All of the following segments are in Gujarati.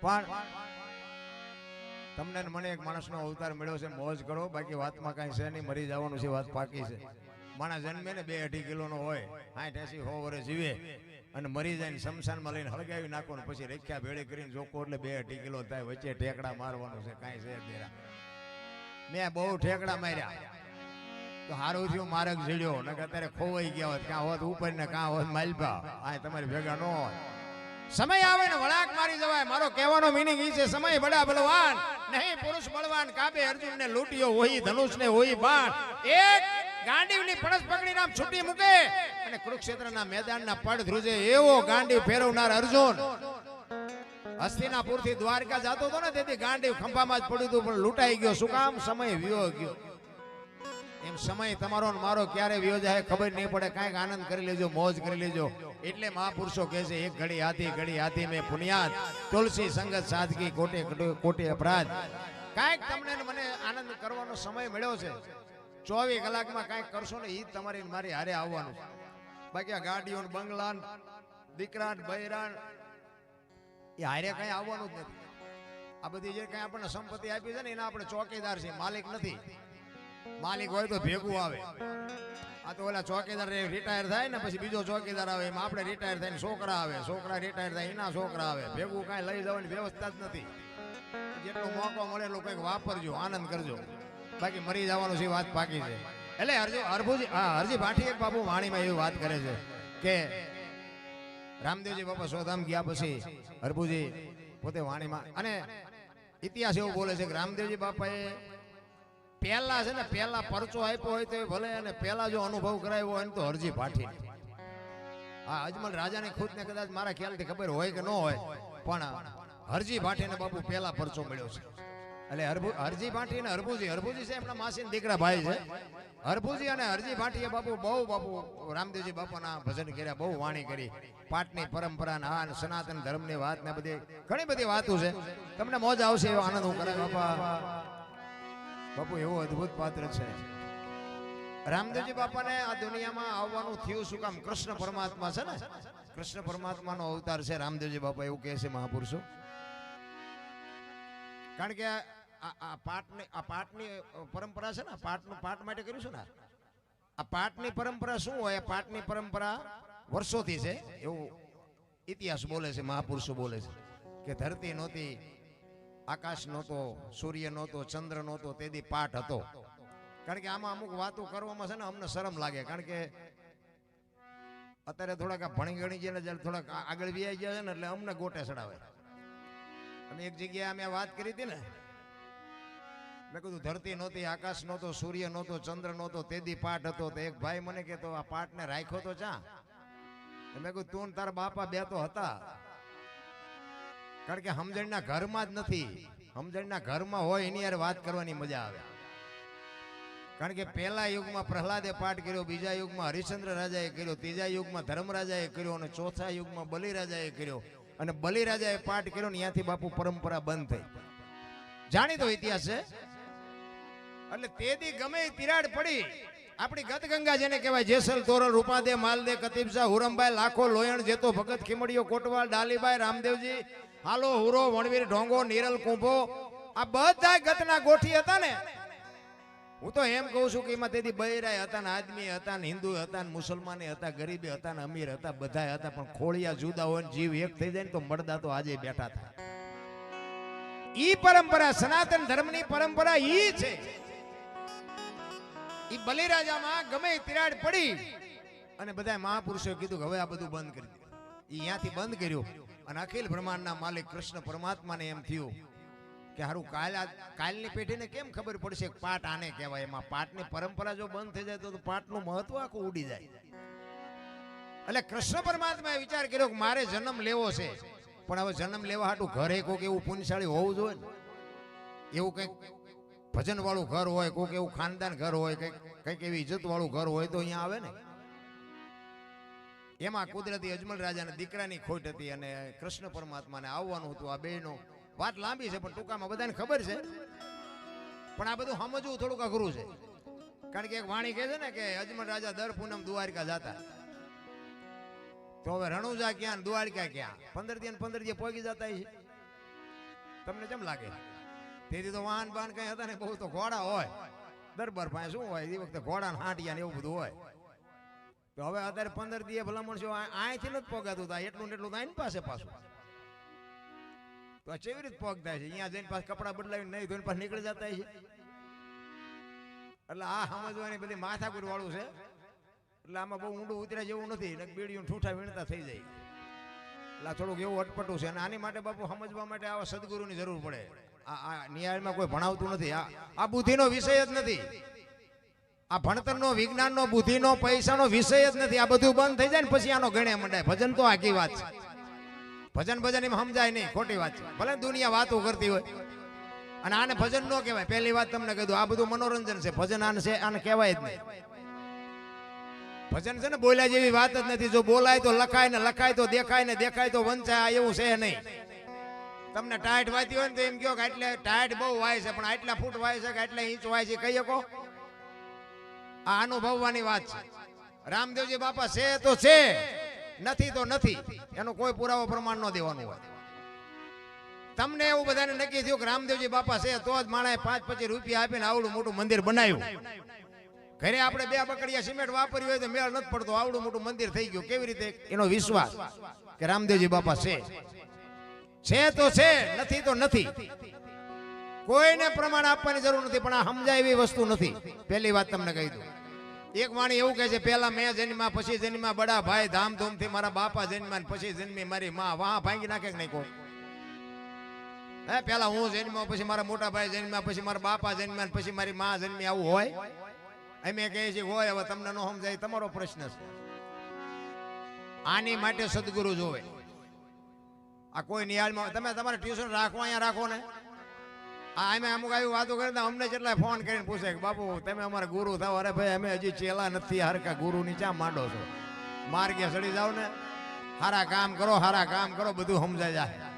પણ તમને મને એક માણસનો અવતાર મળ્યો છે, મોજ કરો, બાકી વાતમાં કાંઈ છે નહીં, મરી જવાનું છે, વાત પાકી છે. માણસ જન્મે ને 2-2.5 કિલોનો હોય, 60-80-100 વર્ષ જીવે અને મરી જાય ને શમશાનમાં લઈને હળગાવી નાખો ને પછી રેખ્યા ભેળી કરીને જોકો એટલે 2-2.5 કિલો થાય, વચ્ચે ઠેકડા મારવાનું છે, કાંઈ છે દેરા. મેં બહુ ઠેકડા માર્યા તો હારું થયું માર્ગ જડ્યો, ને અત્યારે ખોવાઈ ગયા હોત, કાં હોત ઉપર ને કાં હોત માલપા, આ તમારી ભેગા ન હોય. સમય આવે ને વળાક મારી જવાય. મારો કહેવાનો મીનિંગ એ છે, સમય બડા બલવાન નહીં પુરુષ બળવાન. કાબે અર્જુન ને લૂંટ્યો હોય ધનુષ ને હોય બાણ. એક ગાંડીવની પડસ પકડી નામ છૂટી મૂકે અને કુરુક્ષેત્રના મેદાનના પડ ધ્રુજે એવો ગાંડીવ ફેરવનાર અર્જુન હસ્તિનાપુર થી દ્વારકા જતો હતો ને, તેથી ગાંડીવ ખંભામાં જ પડ્યું હતું, પણ લૂંટાઈ ગયો. શું કામ? સમય વિયો ગયો. એમ સમય તમારો ને મારો ક્યારે વિયો જાય ખબર નહીં પડે. કાંઈક આનંદ કરી લેજો, મોજ કરી લેજો. એટલે મહાપુરુષો કહે છે, એક ઘડી હાથી મેં પુનિયાદ, તુલસી સંગત સાદગી કોટે અપરાધ. કાંઈક તમને મને આનંદ કરવાનો સમય મળ્યો છે, 24 કલાકમાં કાંઈક કરશો ને એ તમારી મારી હારે આવવાનું. બાકી આ ગાડીઓ બંગલા દીકરા બૈરા એ હારે કઈ આવવાનું જ નથી. આ બધી જે કઈ આપણને સંપત્તિ આપી છે ને એના આપણે ચોકીદાર છે, માલિક નથી. માલિક હોય તો ભેગું આવે. આ તો ઓલા ચોકીદાર રિટાયર થાય ને પછી બીજો ચોકીદાર આવે, એમાં આપણે રિટાયર થાય છોકરા આવે, છોકરા રિટાયર થાય એના છોકરા આવે. ભેગું કાંઈ લઈ જવાની વ્યવસ્થા જ નથી. જેટલો મોકો મળે એટલો કંઈક વાપરજો, આનંદ કરજો, બાકી મરી જવાનું છે, વાત પાકી છે. એટલે હરજી ભાટી એક બાપુ વાણીમાં એવી વાત કરે છે કે રામદેવજી બાપા સોધામ ગયા પછી હરભુજી પોતે વાણીમાં અને ઇતિહાસ એવું બોલે છે કે રામદેવજી બાપાએ પહેલા છે ને પહેલા પરચો આપ્યો હોય તો ભલે, અને પહેલા જો અનુભવ કરાવ્યો હોય તો હરજી ભાટી. હા, અજમલ રાજાને ખુદને કદાચ મારા ખ્યાલથી ખબર હોય કે ન હોય, પણ હરજી ભાટીને બાપુ પહેલા પરચો મળ્યો છે. એટલે હરજી ભાટી અને હરભુજી છે એમના માસીના દીકરા ભાઈ છે. હરભુજી અને હરજી ભાટીએ બાપુ રામદેવજી બાપાના ભજન કર્યા, બહુ વાણી કરી. પાટની પરંપરા આ સનાતન ધર્મની વાત ને બધી ઘણી બધી વાતો છે. તમને મોજ આવશે એવો આનંદ હું કરે. બાપુ એવો અદ્ભુત પાત્ર છે. રામદેવજી બાપાને આ દુનિયામાં આવવાનું થયું શું કામ? કૃષ્ણ પરમાત્મા છે ને, કૃષ્ણ પરમાત્માનો અવતાર છે રામદેવજી બાપા, એવું કહે છે મહાપુરુષો. કારણ કે આ પાટની પરંપરા છે ને, પાટ માટે કર્યું છે ને. આ પાટની પરંપરા શું હોય? પાટની પરંપરા વર્ષોથી છે એવું ઇતિહાસ બોલે છે, મહાપુરુષો બોલે છે કે ધરતી નહોતી, આકાશ નહોતો, સૂર્ય નહોતો, ચંદ્ર નહોતો, તેથી પાઠ હતો. કારણ કે આમાં અમુક વાતો કરવામાં છે ને અમને શરમ લાગે, કારણ કે અત્યારે થોડાક ભણી ગણી ગયા ને થોડાક આગળ વ્યાઈ ગયા છે ને એટલે અમને ગોટે ચડાવે. અને એક જગ્યાએ અમે વાત કરી હતી ને, મેં કીધું ધરતી નહોતી, આકાશ નહોતો, સૂર્ય નહોતો, ચંદ્ર નહોતો, તેથી પાઠ હતો. તો એક ભાઈ મને કહેતો આ પાઠને રાખ્યો તો ચા? મેં કીધું તું તારા બાપા બે તો હતા. કારણ કે સમજણના ઘરમાં જ નથી, સમજણના ઘરમાં હોય એની યાર વાત કરવાની મજા આવે. કારણ કે પહેલા યુગમાં પ્રહલાદે પાઠ કર્યો, બીજા યુગમાં હરિશ્ચંદ્ર રાજાએ કર્યો, ત્રીજા યુગમાં ધર્મરાજાએ કર્યો અને ચોથા યુગમાં બલિરાજાએ કર્યો. અને બલિરાજાએ પાઠ કર્યો ને ત્યાંથી બાપુ પરંપરા બંધ થઈ. જાણીતો ઇતિહાસ છે. એટલે તેથી ગમે તિરાડ પડી આપણી ગતગંગા જેને કહેવાય, જેસલ તોરલ રૂપાદે માલદે કતીબસા હુરમભાઈ લાખો લોયણ જેતો ભગત ખીમડીયો કોટવાલ ડાલીભાઈ રામદેવજી હાલો હુરો વણવીર ઢોંગો નીરલ કુંભો, આ બધા ગતના ગોઠી હતા ને. હું તો એમ કહું છું કે એમાં તેથી બૈરાય હતા ને આદમી હતા ને હિન્દુ હતા ને મુસલમાન હતા, ગરીબી હતા ને અમીર હતા, બધા હતા. પણ ખોળિયા જુદા હોય જીવ એક થઈ જાય ને તો મળદા તો આજે બેઠા થાય. ઈ પરંપરા સનાતન ધર્મની પરંપરા ઈ છે. ઈ બલિરાજામાં ગમે તિરાડ પડી અને બધા મહાપુરુષોએ કીધું કે હવે આ બધું બંધ કરી દે. ઈ ત્યાંથી બંધ કર્યું અને અખિલ બ્રહ્માંડના માલિક કૃષ્ણ પરમાત્માને એમ થયું કે હારું કાલની પેઢીને કેમ ખબર પડશે પાઠ આને કહેવાય. એમાં પાઠની પરંપરા જો બંધ થઈ જાય તો પાઠનું મહત્વ આખું ઉડી જાય. એટલે કૃષ્ણ પરમાત્માએ વિચાર કર્યો કે મારે જન્મ લેવો છે, પણ હવે જન્મ લેવા હાટું ઘરે કોઈક એવું પુણ્યશાળી હોવું જોઈએ ને. એવું કંઈક ભજન વાળું ઘર હોય, કોઈક એવું ખાનદાન ઘર હોય, કંઈક એવી ઇજ્જત વાળું ઘર હોય તો અહીંયા આવે ને. એમાં કુદરતી અજમલ રાજાના દીકરાની ખોટ હતી અને કૃષ્ણ પરમાત્માને આવવાનું હતું. આ બેનો વાત લાંબી છે પણ ટૂંકામાં બધાને ખબર છે. પણ આ બધું સમજવું થોડુંક અઘરું છે. કારણ કે એક વાણી કહે છે ને કે અજમલ રાજા દર પૂનમ દ્વારકા જતા. તો હવે રણુજા ક્યાં દ્વારકા ક્યાં 15 દી પહોંચી જતા છે. તમને કેમ લાગે? તેથી તો વાહન બાન કઈ હતા ને, બહુ તો ઘોડા હોય દરબાર પાસે, શું હોય એ વખતે ઘોડા હાંટિયા ને એવું બધું હોય. તો હવે અત્યારે 15 દિવસ ભલામણ છો અહીંથી નથી પોગાતું થાય, એટલું ને એટલું તો આની પાસે પાછું. તો આ કેવી રીતે પગ થાય છે? અહીંયા જઈને પાછા કપડા બદલાવીને નહીં ધોઈને પાછા નીકળી જતા છે. એટલે આ સમજવાની બધી માથાકૂટ વાળું છે. એટલે આમાં બહુ ઊંડું ઉતર્યા જેવું નથી, બીડીયું ઠૂઠા વીણતા થઈ જાય. એટલે થોડુંક એવું અટપટું છે. અને આની માટે બાપુ સમજવા માટે આવા સદગુરુની જરૂર પડે. આ ન્યાયમાં કોઈ ભણાવતું નથી. આ બુદ્ધિનો વિષય જ નથી. આ ભણતરનો, વિજ્ઞાનનો, બુદ્ધિનો, પૈસાનો વિષય જ નથી. આ બધું બંધ થઈ જાય ને પછી આનો ગણે મંડાય. ભજન તો આખી વાત છે. ભજન એમાં સમજાય નહીં, ખોટી વાત છે. ભલે દુનિયા વાતો કરતી હોય. અને આને ભજન ન કહેવાય. પહેલી વાત તમને કીધું, આ બધું મનોરંજન છે. ભજન આને કહેવાય જ નહીં. ભજન છે ને બોલ્યા જેવી વાત જ નથી. જો બોલાય તો લખાય, ને લખાય તો દેખાય, ને દેખાય તો વંચાય, એવું છે નહીં. તમને ટાઈટ વાતી હોય ને તો એમ કહો કે એટલે ટાઈટ બહુ વાય છે, પણ આટલા ફૂટ વાય છે કે આટલા ઇંચ વાય છે, કહી શકો? આ અનુભવવાની વાત છે. રામદેવજી બાપા છે તો છે, નથી તો નથી. એનો કોઈ પુરાવો પ્રમાણ ન દેવાનું હોય. તમને એવું બધાને નક્કી થયું કે રામદેવજી બાપા છે તો જ માણસે 5-25 રૂપિયા આપીને આવડું મોટું મંદિર બનાવ્યું. ઘરે આપણે 2 બકડિયા સિમેન્ટ વાપર્યું હોય તો મેળ નથી પડતો, આવડું મોટું મંદિર થઈ ગયું. કેવી રીતે? એનો વિશ્વાસ કે રામદેવજી બાપા છે તો છે, નથી તો નથી. કોઈને પ્રમાણ આપવાની જરૂર નથી. પણ આ સમજાય એવી વસ્તુ નથી. પહેલી વાત તમને કહી દઉં. એક વાણી એવું કહે છે, પહેલા મેં જન્મ્યા, પછી જન્મ્યા બડા ભાઈ, ધામધૂમથી મારા બાપા જન્મ્યા, પછી જન્મી મારી માં. વાહ ભાંગી નાખે કે નહીં કોઈ? હે, પહેલા હું જન્મ્યો, પછી મારા મોટા ભાઈ જન્મ્યા, પછી મારા બાપા જન્મ્યા, પછી મારી માં જન્મી, આવું હોય? અમે કહીએ છીએ હોય. હવે તમને ન સમજાય તમારો પ્રશ્ન છે. આની માટે સદગુરુ જોવે. આ કોઈ નિહાળમાં તમે તમારે ટ્યુશન રાખો, અહીંયા રાખો ને. અમે અમુક આવી વાતો કરી અમને જેટલા ફોન કરીને પૂછે કે બાપુ તમે અમારા ગુરુ થાવ. અરે ભાઈ અમે હજી ચેલા નથી, હરકા ગુરુની ચા માંડો છો? માર્ગે સડી જાવ ને, સારા કામ કરો, સારા કામ કરો, બધું સમજાય જાય.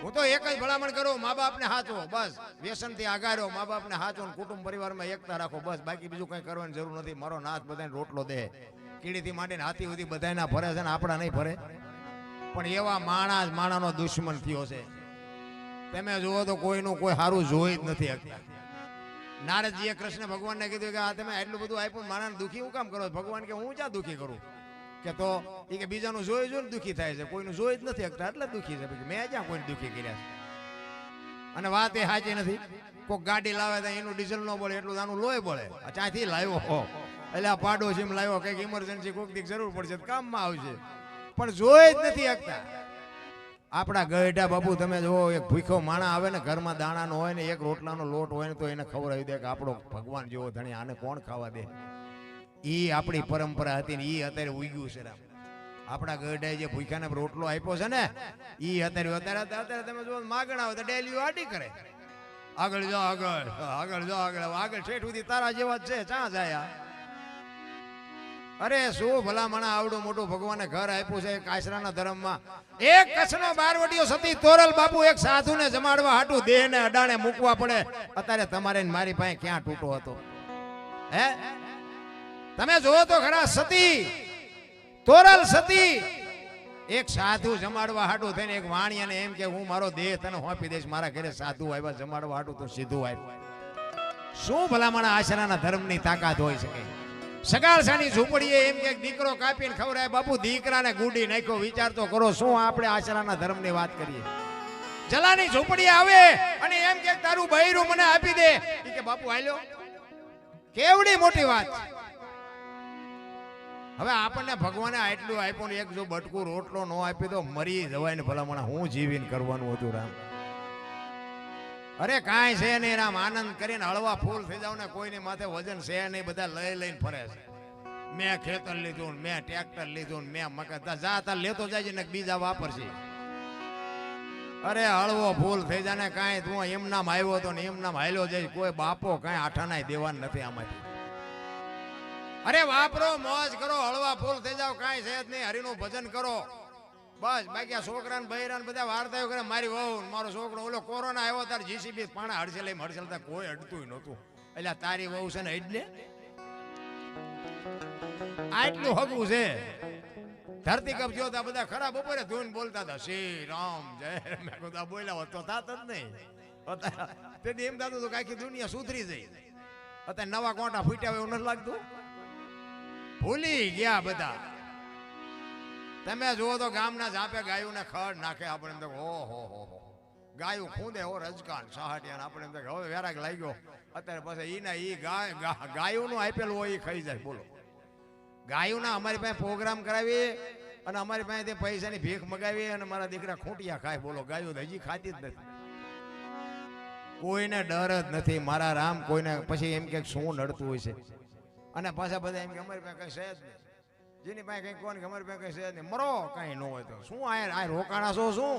હું તો એક જ ભલામણ કરું, મા બાપને હાચવો બસ. વ્યસનથી આગાર્યો, મા બાપને હાચવો, કુટુંબ પરિવારમાં એકતા રાખો બસ. બાકી બીજું કંઈ કરવાની જરૂર નથી. મારો નાથ બધાને રોટલો દે, કીડીથી માંડીને હાથી સુધી બધાના ફરે છે ને, આપણા નહીં ફરે. પણ એવા માણાનો દુશ્મન થયો છે. તમે જુઓ તો કોઈનું કોઈ સારું જોઈ જ નથી શકતા. નારદજીએ કૃષ્ણ ભગવાનને કીધું કે આ તમે એટલું બધું આપ્યું, માણસને દુઃખી હું કામ કરો? ભગવાન કે હું ક્યાં દુઃખી કરું? કે તો એ કે બીજાનું જોઈ જોઈને દુઃખી થાય છે, કોઈનું જોઈ જ નથી શકતા એટલે દુઃખી છે. મેં ક્યાં કોઈને દુઃખી કર્યા છે? અને વાત એ સાચી નથી. કોઈક ગાડી લાવે તો એનું ડીઝલ ન બળે એટલું આનું લોહી બળે. ત્યાંથી લાવ્યો હો એટલે આ પાડો જેમ લાવ્યો, કંઈક ઇમરજન્સી કોઈક દી જરૂર પડશે કામમાં આવશે, પણ જોઈ જ નથી શકતા. આપણા ગઢા બાપુ તમે જુઓ, એક ભૂખો માણા આવે ને, ઘરમાં દાણાનો હોય ને, એક રોટલાનો લોટ હોય ને, તો એને ખબર આવી દે કે આપણો ભગવાન જેવો ધણી, આને કોણ ખાવા દે? ઈ આપણી પરંપરા હતી ને ઈ અત્યારે ઉગ્યું છે. આપણા ગઢાએ જે ભૂખાને રોટલો આપ્યો છે ને, ઈ અત્યારે તમે જુઓ માગણ આવે તો ડેલીઓ આડી કરે. આગળ જાઓ, આગળ જાઓ, આગળ શેઠ સુધી તારા જેવા જ છે, ચા જાય? અરે શું ભલામણા આવડું મોટું ભગવાને ઘર આપ્યું છે. એક આશરાના ધર્મમાં એક કચ્છનો બારવટીયો સતી તોરલ બાપુ એક સાધુને જમાડવા હાટું દેહને અડાણે મૂકવા પડે. અત્યારે તમારે મારી પાસે ક્યાં તૂટો હતો? હે, તમે જોવો તો ખરા. સતી તોરલ સતી એક સાધુ જમાડવા હાટું થઈને એક વાણિયાને એમ કે હું મારો દેહ તને હોપી દઈશ. મારા ઘરે સાધુ આવ્યા જમાડવા હાટું તો સીધું આવ્યું. શું ભલામણા આશરાના ધર્મની તાકાત હોઈ શકે? સગાળસાની ઝૂંપડીએ એમ કે દીકરો કાપીને ખવડાય. બાપુ દીકરાને ગુડી નાખ્યો. વિચાર તો કરો. શું આપણે આશરાના ધર્મની વાત કરીએ? જલાની ઝૂંપડીએ આવે અને એમ કે તારું બૈરું મને આપી દે. કે બાપુ હાલ્યો, કેવડી મોટી વાત. હવે આપણને ભગવાને આટલું આપ્યું ને, એક જો બટકું રોટલો ન આપી તો મરી જવાય ને. ભલામણા હું જીવીને કરવાનું હતું રામ? અરે કાંઈ છે નહીં રામ. આનંદ કરીને હળવા ફૂલ થઈ જાવ ને. કોઈની માથે વજન છે નહીં. બધા લઈને ફરે છે. મેં ખેતર લીધું, મેં ટ્રેક્ટર લીધું, મેં મકાન. જા તાર લેતો જાય ને, બીજા વાપરશે. અરે હળવો ફૂલ થઈ જાય ને. કાંઈ તું એમ નામ આવ્યો હતો ને એમ નામ હાલ્યો જાય. કોઈ બાપો કાંઈ આઠાનાય દેવાનું નથી આમાંથી. અરે વાપરો, મોજ કરો, હળવા ફૂલ થઈ જાવ. કાંઈ છે જ નહીં. હરિનું ભજન કરો બસ. બાકી આ છોકરા ને બૈરા બધા વાર્તાઓ કરે. મારી વહુ મારો છોકરો ઓલો કોરોના આવ્યો ત્યારે જીસીબી પાણા હડસે લઈ હડસલતા કોઈ અડતું નહોતું. એટલે તારી વહુ છે ને એટલે આટલું હગું છે. ધરતી કપ જો તા બધા ખરાબ બપોરે ધૂન બોલતા હતા શ્રી રામ જય મેં કીધું બોલ્યા હોત તો થાત જ નહીં. તેથી એમ થતું હતું કે આખી દુનિયા સુધરી જઈ. અત્યારે નવા કોટા ફૂટ્યા હોય એવું નથી લાગતું. ભૂલી ગયા બધા. તમે જુઓ તો ગામના ઝાપે ગાયોને ખડ નાખે આપણે એમ તો ઓહો ગાયું ખૂંદે હો રજકાન સહાટિયા આપણે એમ તો હવે વેરાગ લાગ્યો. અત્યારે પછી ઈના ઈ ગાયોનું આપેલું હોય એ ખાઈ જાય. બોલો ગાયોના અમારી પાસે પ્રોગ્રામ કરાવીએ અને અમારી પાસે પૈસાની ભીખ મગાવીએ અને મારા દીકરા ખૂંટિયા ખાય. બોલો ગાયો હજી ખાતી જ નથી. કોઈને ડર જ નથી મારા રામ. કોઈને પછી એમ કે શું નડતું હોય છે અને પાછા બધા એમ કે અમારી પાસે કઈ છે જ નહીં. જેની પાસે કઈ કોણ કે અમારી પાસે કઈ છે જ નહીં. મરો કઈ ન હોય તો શું આ રોકાણા છો શું